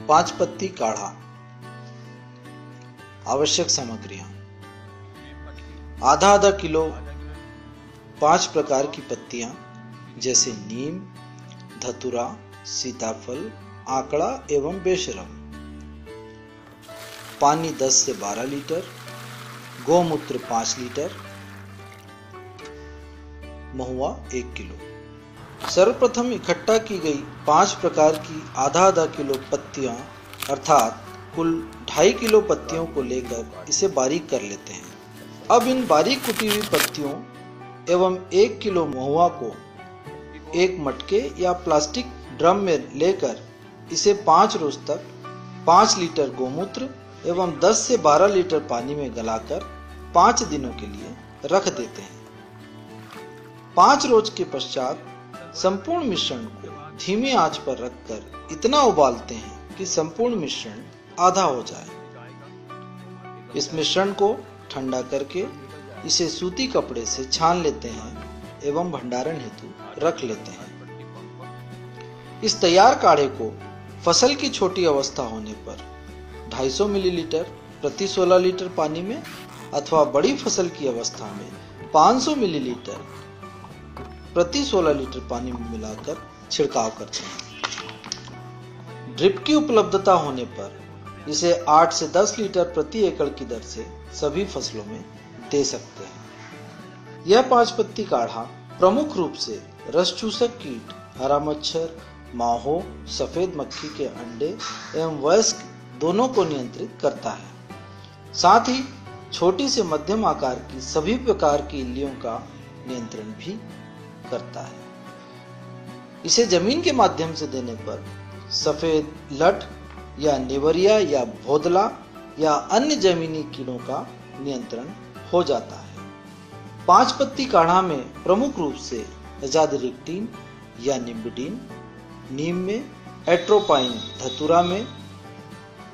5 पत्ती काढ़ा। आवश्यक सामग्रियां: आधा किलो 5 प्रकार की पत्तियां जैसे नीम, धतूरा, सीताफल, आंकड़ा एवं बेशरम। पानी 10 से 12 लीटर, गौमूत्र 5 लीटर, महुआ 1 किलो। सर्वप्रथम इकट्ठा की गई 5 प्रकार की आधा किलो पत्तियां अर्थात कुल 2.5 किलो पत्तियों को लेकर इसे बारीक कर लेते हैं। अब इन बारीक कुटी हुई पत्तियों एवं 1 किलो महुआ को एक मटके या प्लास्टिक ड्रम में लेकर इसे 5 रोज तक 5 लीटर गोमूत्र एवं 10 से 12 लीटर पानी में गलाकर 5 दिनों के लिए रख देते हैं। 5 रोज के पश्चात संपूर्ण मिश्रण को धीमी आंच पर रखकर इतना उबालते हैं कि संपूर्ण मिश्रण आधा हो जाए। इस मिश्रण को ठंडा करके इसे सूती कपड़े से छान लेते हैं एवं भंडारण हेतु रख लेते हैं। इस तैयार काढ़े को फसल की छोटी अवस्था होने पर 250 मिलीलीटर प्रति 16 लीटर पानी में अथवा बड़ी फसल की अवस्था में 500 मिलीलीटर प्रति 16 लीटर पानी में मिलाकर छिड़काव करते हैं। ड्रिप की उपलब्धता होने पर इसे 8 से 10 लीटर प्रति एकड़ की दर से सभी फसलों में दे सकते हैं। यह 5 पत्ती काढ़ा प्रमुख रूप से रस चूसक कीट, हरा मच्छर, माहो, सफेद मक्खी के अंडे एवं वयस्क दोनों को नियंत्रित करता है। साथ ही छोटी से मध्यम आकार की सभी प्रकार की इल्लियों का नियंत्रण भी करता है। इसे जमीन के माध्यम से देने पर सफेद लट या नेवरिया या भोदला या अन्य जमीनी कीड़ों का नियंत्रण हो जाता है। 5 पत्ती काढ़ा में प्रमुख रूप से एजादिरिक्टिन या निम्बिडिन, नीम में एट्रोपाइन, धतूरा में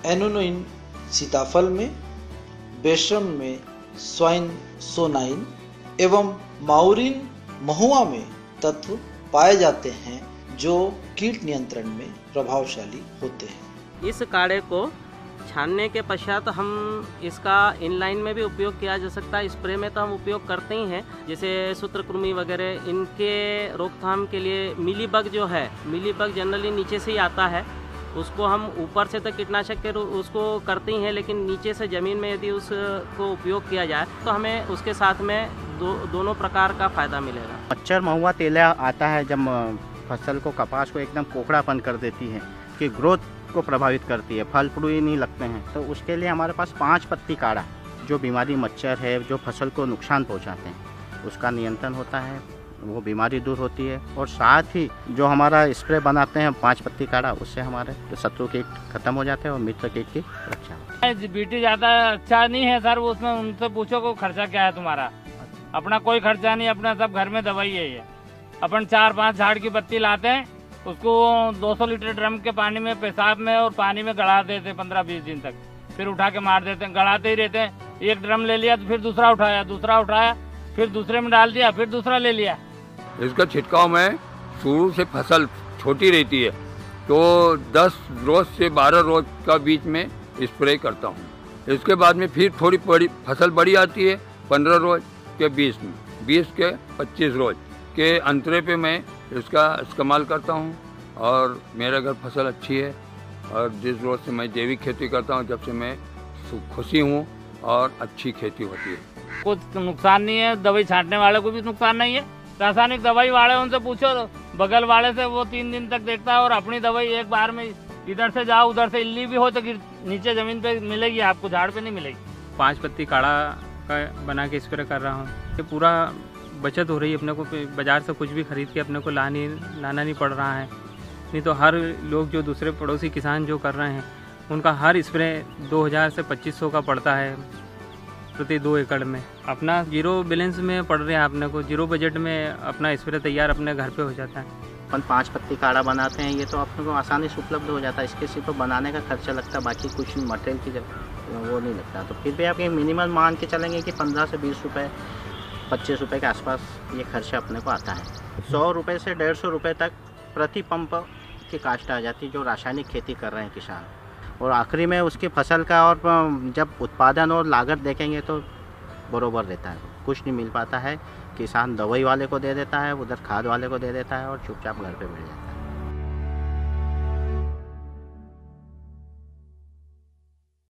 एनोनिन, सीताफल में बेशरम में स्वाइन सोनाइन एवं माउरिन महुआ में तत्व पाए जाते हैं जो कीट नियंत्रण में प्रभावशाली होते हैं। इस काढ़े को छानने के पश्चात हम इसका इनलाइन में भी उपयोग किया जा सकता है। स्प्रे में तो हम उपयोग करते ही हैं, जैसे सूत्रकृमि वगैरह इनके रोकथाम के लिए। मिलीबग जो है, मिलीबग जनरली नीचे से ही आता है, उसको हम ऊपर से तो कीटनाशक के उसको करते ही हैं, लेकिन नीचे से ज़मीन में यदि उसको उपयोग किया जाए तो हमें उसके साथ में दोनों प्रकार का फ़ायदा मिलेगा। मच्छर महुआ तेलिया आता है जब फसल को, कपास को एकदम कोकड़ापन कर देती है कि ग्रोथ को प्रभावित करती है, फल फूल नहीं लगते हैं, तो उसके लिए हमारे पास 5 पत्ती काढ़ा, जो बीमारी मच्छर है जो फसल को नुकसान पहुंचाते हैं, उसका नियंत्रण होता है, वो बीमारी दूर होती है। और साथ ही जो हमारा स्प्रे बनाते हैं 5 पत्ती काढ़ा, उससे हमारे शत्रु कीट खत्म हो जाते हैं और मित्र कीट की रक्षा होती है। बीटी ज़्यादा अच्छा नहीं है सर, उसमें उनसे पूछो को खर्चा क्या है तुम्हारा। अपना कोई खर्चा नहीं, अपना सब घर में दवाई है। ये अपन 4-5 झाड़ की पत्ती लाते हैं, उसको 200 लीटर ड्रम के पानी में, पेशाब में और पानी में गड़ा देते हैं 15-20 दिन तक, फिर उठा के मार देते हैं। गड़ाते ही रहते हैं। एक ड्रम ले लिया तो फिर दूसरा उठाया, फिर दूसरे में डाल दिया, फिर दूसरा ले लिया। इसका छिड़काव में शुरू से फसल छोटी रहती है तो 10 रोज से 12 रोज का बीच में स्प्रे करता हूँ। इसके बाद में फिर थोड़ी बड़ी फसल बड़ी आती है 15 रोज के 20 के 25 रोज के अंतरे पे मैं इसका इस्तेमाल करता हूँ। और मेरे घर फसल अच्छी है और जिस रोज से मैं जैविक खेती करता हूँ, जब से मैं खुशी हूँ और अच्छी खेती होती है। कुछ नुकसान नहीं है, दवाई छांटने वाले को भी नुकसान नहीं है। रासायनिक दवाई वाले उनसे पूछो, बगल वाले से, वो 3 दिन तक देखता है। और अपनी दवाई एक बार में इधर से जाओ, उधर से इल्ली भी हो तो नीचे जमीन पे मिलेगी आपको, झाड़ पे नहीं मिलेगी। 5 पत्ती काढ़ा का बना के स्प्रे कर रहा हूँ। ये पूरा बचत हो रही है, अपने को बाजार से कुछ भी खरीद के अपने को लाना नहीं पड़ रहा है। नहीं तो हर लोग जो दूसरे पड़ोसी किसान जो कर रहे हैं, उनका हर स्प्रे 2000 से 2500 का पड़ता है प्रति 2 एकड़ में। अपना 0 बैलेंस में पड़ रहे हैं, अपने को 0 बजट में अपना स्प्रे तैयार अपने घर पे हो जाता है। अपन 5 पत्ती काढ़ा बनाते हैं, ये तो अपने को आसानी से उपलब्ध हो जाता है। इसके सिर्फ तो बनाने का खर्चा लगता है, बाकी कुछ मटेरियल की वो नहीं लगता। तो फिर भी आप ये मिनिमम मान के चलेंगे कि 15 से 20 रुपये 25 रुपये के आसपास ये खर्चा अपने को आता है। 100 रुपये से 150 रुपये तक प्रति पंप की कास्ट आ जाती है जो रासायनिक खेती कर रहे हैं किसान। और आखिरी में उसकी फसल का और जब उत्पादन और लागत देखेंगे तो बरोबर रहता है, कुछ नहीं मिल पाता है। किसान दवाई वाले को दे देता है, उधर खाद वाले को दे देता है और चुपचाप घर पे बैठ जाता है।